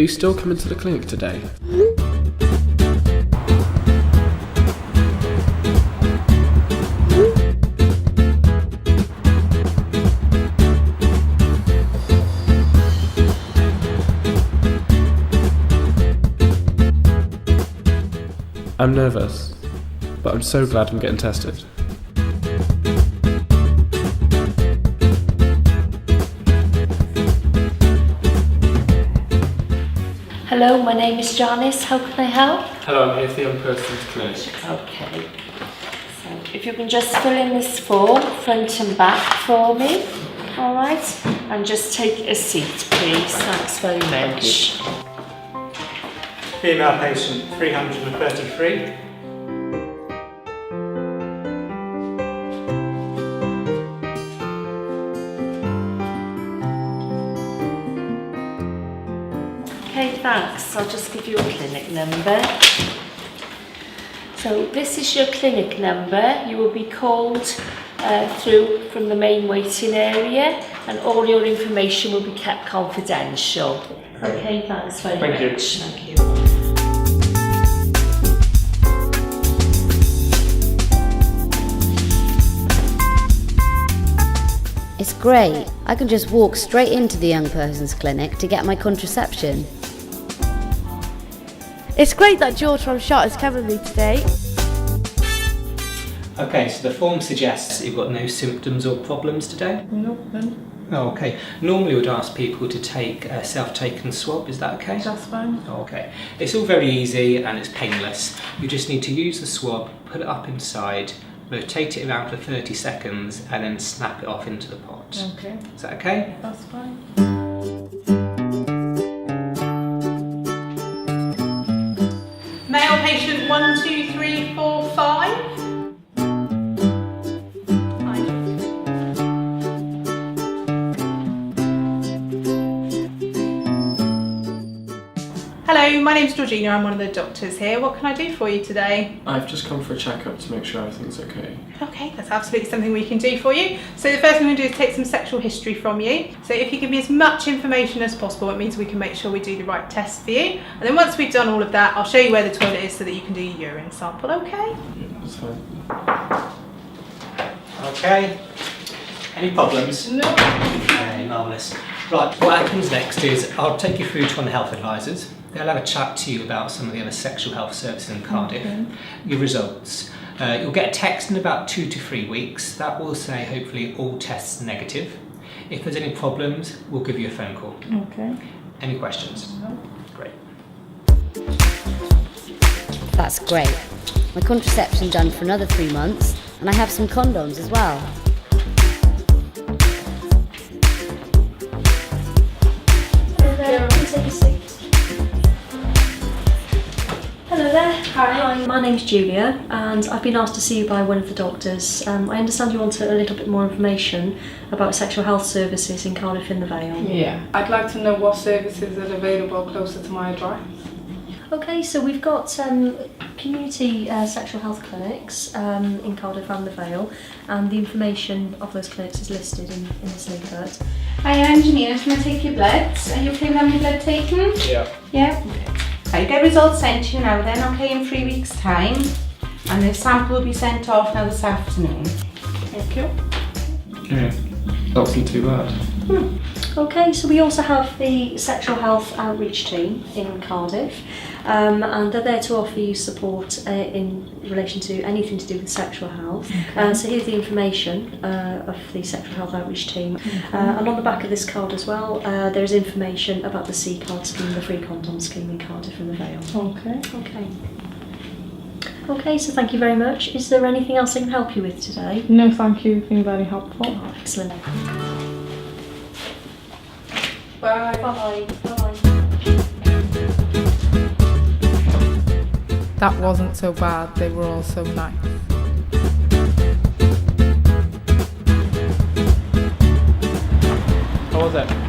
Are you still coming to the clinic today? I'm nervous, but I'm so glad I'm getting tested. Hello, my name is Janice. How can I help? Hello, I'm here for the young person's clinic. Okay. So if you can just fill in this form, front and back for me. All right. And just take a seat, please. Thanks very much. Female patient 333. Okay, thanks. I'll just give you a clinic number. So this is your clinic number. You will be called through from the main waiting area, and all your information will be kept confidential. Okay, thanks very much. Thank you. It's great. I can just walk straight into the young person's clinic to get my contraception. It's great that George from Shot has covered me today. Okay, so the form suggests that you've got no symptoms or problems today? No, none. Oh, okay. Normally we'd ask people to take a self-taken swab, is that okay? That's fine. Oh, okay. It's all very easy and it's painless. You just need to use the swab, put it up inside, rotate it around for 30 seconds and then snap it off into the pot. Okay. Is that okay? That's fine. Male patient 1, 2, 3, 4, 5. Hello, my name's Georgina, I'm one of the doctors here. What can I do for you today? I've just come for a checkup to make sure everything's okay. Okay, that's absolutely something we can do for you. So the first thing we're going to do is take some sexual history from you. So if you give me as much information as possible, it means we can make sure we do the right test for you. And then once we've done all of that, I'll show you where the toilet is so that you can do your urine sample, okay? Yeah, that's fine. Okay. Any problems? No. Okay, marvellous. Right, what happens next is I'll take you through to one of the health advisors. They'll have a chat to you about some of the other sexual health services in Cardiff, your results. You'll get a text in about 2 to 3 weeks. That will say hopefully all tests negative. If there's any problems, we'll give you a phone call. Okay. Any questions? No. Great. That's great. My contraception's done for another 3 months, and I have some condoms as well. Take a seat. Hello there. Hi, my name's Julia and I've been asked to see you by one of the doctors. I understand you want a little bit more information about sexual health services in Cardiff in the Vale. Yeah. I'd like to know what services are available closer to my address. Okay, so we've got community sexual health clinics in Cardiff and the Vale, and the information of those clinics is listed in this leaflet. Hi, I'm Janina. Can I take your bloods? Are you okay with having your blood taken? Yeah. Yeah? I'll get results sent to you now then, okay, in 3 weeks' time. And the sample will be sent off now this afternoon. Thank you. Okay. That wasn't too bad. Okay, so we also have the sexual health outreach team in Cardiff, and they're there to offer you support in relation to anything to do with sexual health. So here's the information of the sexual health outreach team, and on the back of this card as well, there's information about the C card scheme, the free condom scheme in Cardiff and the Vale. Okay. Okay. Okay, so thank you very much. Is there anything else I can help you with today? No, thank you. You've been very helpful. Oh, excellent. Bye. Bye-bye. Bye-bye. That wasn't so bad. They were all so nice. How was it?